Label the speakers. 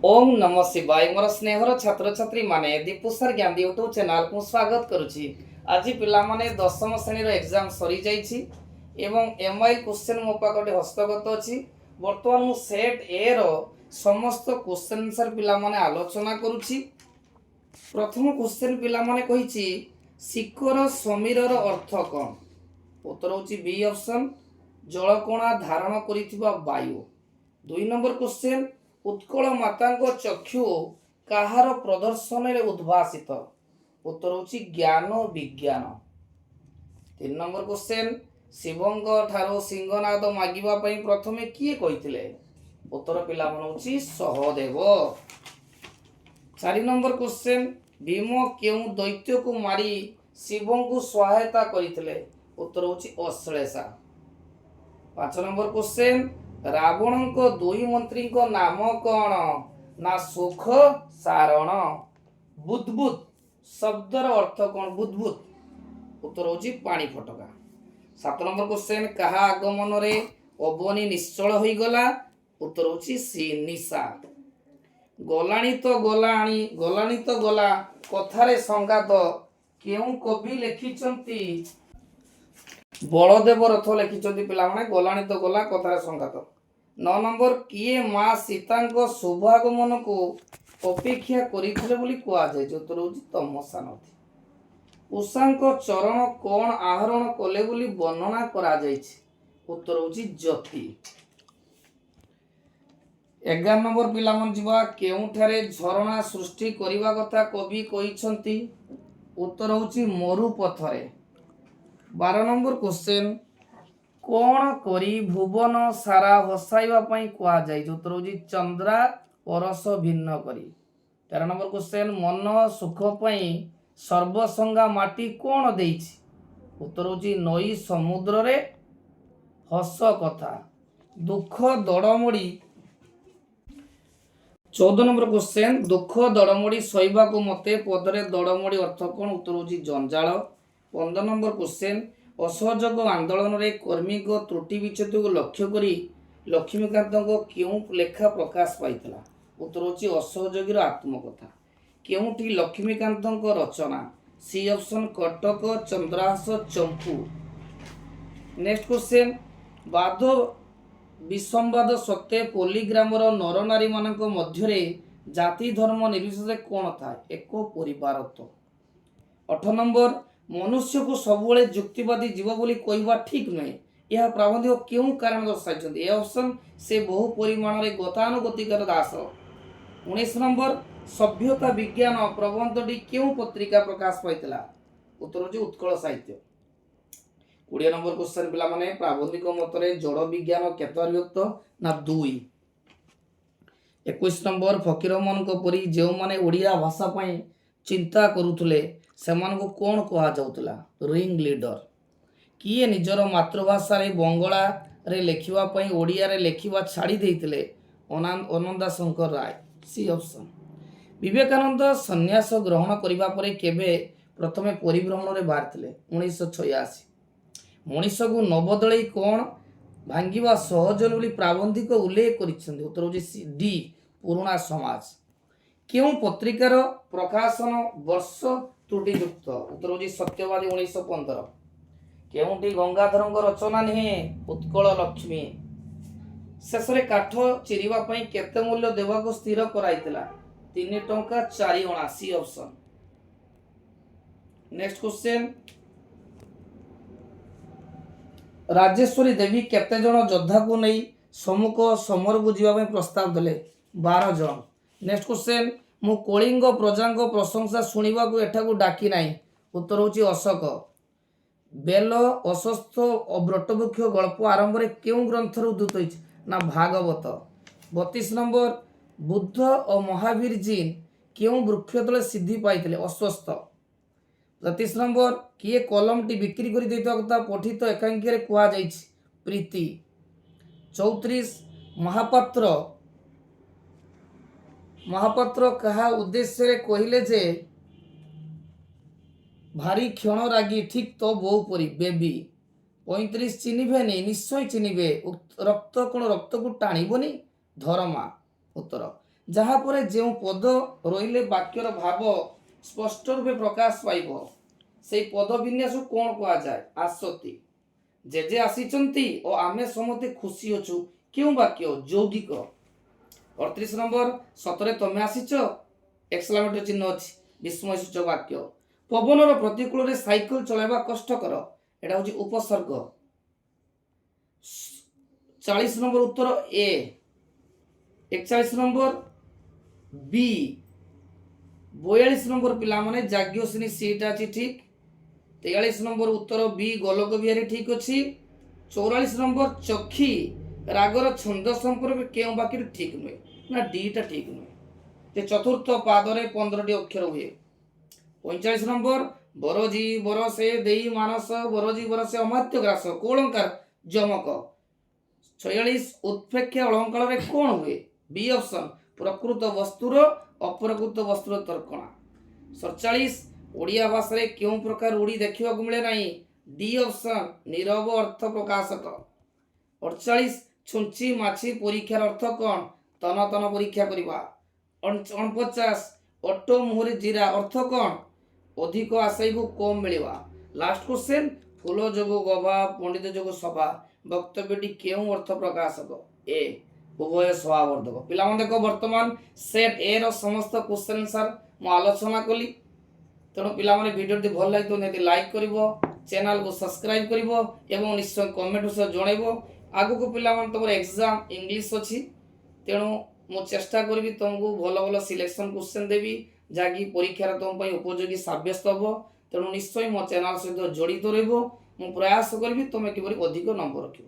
Speaker 1: ओम नमः शिवाय मोर स्नेहर छात्र छात्री माने दीपू सर ज्ञान यूट्यूब चैनल को स्वागत करुछि। आज पिला माने दशम श्रेणी रो एग्जाम सरी जाइछि एवं एमआईएल क्वेश्चन मो पाखटे हस्तगत अछि। वर्तमान मु सेट ए रो समस्त क्वेश्चन आंसर पिला माने आलोचना करुछि। प्रथम क्वेश्चन पिला माने कहिछि शिखर समीर रो अर्थ कोन? उत्तर होछि बी ऑप्शन जलकोणा धारण करिथिबा वायु। 2 नंबर क्वेश्चन उत्कल माता चक्षु कहार प्रदर्शन रे उद्भासित? उत्तर होछि ज्ञान विज्ञान। 3 नंबर क्वेश्चन शिवंग ठारो सिंहनाद मागिबा पई प्रथमे किए कहिथिले? उत्तर पिला मन होछि सहदेव। 4 नंबर क्वेश्चन भीम केउ दैत्य को मारी शिवं को सहायता करिथिले? उत्तर होछि अश्लेषा। 5 नंबर क्वेश्चन रावण को दुई मंत्री को नाम कौन? ना सुख सारण। बुद्बुद शब्दर अर्थ कौन? बुद्बुद। उत्तर होछि पानी फटका। 7 नंबर क्वेश्चन कहा आगमन रे अबनी निश्चल होई गला? उत्तर होछि निशा। गलाणी तो गला कथारे संगात केउ कवि लिखिचंती? बलदेव रथ लिखिचंती पिला माने गलाणी तो गला कथारे संगात। 9 नंबर किए माँ सीता शुभागमन को अपेक्षा करिथिले बोली कुआ जाय? उत्तर होछि तमसा नदी। उषांक चरण कोण आहरण कले बोली वर्णना करा जायछि? उत्तर होछि ज्योति। 11 नंबर पिला मन जिवा केउठारे झरणा सृष्टि करिवा कथा कवि कहिसंती? उत्तर होछि मरु पथरे। 12 नंबर क्वेश्चन कौन करी भुवन सारा हसाइवा पई कुआ जाय? उत्तर होछि चंद्रा परस भिन्न करी। 13 नंबर क्वेश्चन मन सुख पई सर्वसंगा माटी कौन देइछि? उत्तर होछि नई समुद्र रे हस कथा दुख दड़मोड़ी। 14 नंबर क्वेश्चन दुख दड़मोड़ी सहिबा को मते पदरे दड़मोड़ी अर्थ कौन? उत्तर होछि जंजाल। 15 नंबर क्वेश्चन असहयोग आंदोलन रे कर्मी को त्रुटि विच्छेद को लक्ष्य करी लक्ष्मीकांत को क्यों लेखा प्रकाश पाइतला? उत्तर होछि असहयोगी आत्मकथा। क्योंठी लक्ष्मीकांत को रचना? सी ऑप्शन कटक चंद्रहास चंपू। नेक्स्ट क्वेश्चन बाध विसंवाद सत्ते पॉलीग्रामर नर नारी मानक मध्यरे जाति धर्म निर्विशेष कौन था? एक परिवारत्व। 8 नंबर मनुष्य को सबुले युक्तिवादी जीव बोली कहवा ठीक नुहे यह प्राबंधिक क्यों कारण दर्शाई? ए ऑप्शन से बहु परिमाण रे गतानुगतिकर दास। 19 नंबर सभ्यता विज्ञान प्रबंधटी क्यों पत्रिका प्रकाश पाइतला? उत्तर होछि उत्कल साहित्य। 20 नंबर क्वेश्चन पिला माने प्राबंधिक मतरे जड़ विज्ञान केते विभक्त? ना 2। 21 नंबर फकीर मन को परी जेउ माने ओडिया भाषा पई चिंता करुथुले सेमान को कौन कहा जाउतला? Ring leader. किए निजर मातृभाषा रे बंगला रे लेखिवा पई ओडिया रे लेखिवा छाड़ी देइतले? अनंदा शंकर राय। C option. विवेकानंद सन्यास ग्रहण करिबा परे केबे प्रथमे परिभ्रमण रे बाहरथिले? 1986। मनीष को नवदलई कौन भांगिवा सहज बोली प्राबंधिक उल्लेख करिसेंती? उत्तर होछि डी पुराणा समाज। क्यों पत्रिकार प्रकाशन वर्ष त्रुटियुक्त? उत्तर होछि सत्यवादी 1915। केउंटी गंगाधर रचना नहीं? उत्कल लक्ष्मी। शेष रे काठ चिरिबा पई केते मूल्य देवा को स्थिर कराइतला? 3 टंका 4 अणा। C option. Next question Rajeshwari Devi केते जण योद्धा को नहीं सम्मुख समर को जीवा पई प्रस्ताव देले? 12 जण। नेक्स्ट क्वेश्चन मु कलिंग प्रजांग प्रशंसा सुनिबा को एठा को डाकी नाही? उत्तर होछि अशोक। बेल अश्वत्थ और ब्रटवृक्ष गल्प आरंभ रे केउ ग्रंथ रे उद्धृत होइछि? ना भागवत। 32 नंबर बुद्ध और महावीर जी केउ वृक्ष तले सिद्धि पाइथिले? अश्वत्थ। 33 नंबर किए कलम टी बिक्री करी दैता कथा पठित एकांकी रे कुआ जाइछि? प्रीति। 34 महापात्र कहा उद्देश्य रे कहिले जे भारी क्षण रागी ठीक तो बहु परी बेबी। 35 चिन्हिबेनी? निश्चय चिन्हिबे। रक्त कोण रक्त को टाणिबनी? धर्मा। उत्तर जहाँ पर जो पद रहिले वाक्यर भाव स्पष्ट रूपे प्रकाश पाइब से पद विन्यास कौन कह जाए आसती जेजे आसीचंती और आमे समते खुशी अछु क्यों वाक्य यौगिक 38 नंबर सतरे तमे आसीच एक्सक्लेमेटरी चिन्ह अछि विस्मय सूचक वाक्य पवनर प्रतिकूल रे साइकेल चलाइबा कष्टकर एटा होची उपसर्ग 40 नंबर उत्तर ए 41 नंबर बी 42 नंबर पिला माने जाग्यश्री सीटा अछि ठीक 43 नंबर उत्तर बी गोलक बिहारी ठीक अछि 44 नंबर चखी रागर छंद संपर्क केउ बाकी ठीक नुहे ना डी टा ठीक नुहे चतुर्थ पादरे 15 टी अक्षर हुए 45 नंबर बरजी बरसे देई मानस बरजी बरसे अमात्य ग्रास को अलंकार जमक 46 उत्प्रेक्ष अलंकार रे कोन हुए बी ऑप्शन प्रकृत वस्तुर अप्रकृत वस्तुर तर्कणा 47 ओडिया भाषा रे क्यों प्रकार उड़ी देखिबा को मिले नाही डी ऑप्शन नीरव अर्थ प्रकाशक 48 छुंची माछी परीक्षार अर्थ कोन तन तन परीक्षा करिबा 49 ऑटो मुहरे जीरा अर्थ कोन अधिक आशय को कम मिलवा लास्ट क्वेश्चन फूल जोगो गभा पंडित जोगो सभा वक्तव्यटी केउ अर्थ प्रकाशक ए उभय स्वभावर्धक पिला मन देखो वर्तमान सेट ए रो समस्त क्वेश्चन आंसर मु आलोचना कली तेणु पिला माने वीडियो टी भल लागितो नेति लाइक करिवो चैनल को सब्सक्राइब करिवो एवं निश्चय कमेंट से जणैबो आगु को पिला मन तमर एग्जाम इंग्लिश अछि तेणु मु चेष्टा करबी तुमको भल भल सिलेक्शन क्वेश्चन देबी जाकि परीक्षा तुम उपयोगी साब्यस्त हम तेणु निश्चय मो चैनल सहित जड़ित रही मु प्रयास करी तुम किपरि अधिक नंबर रखिब।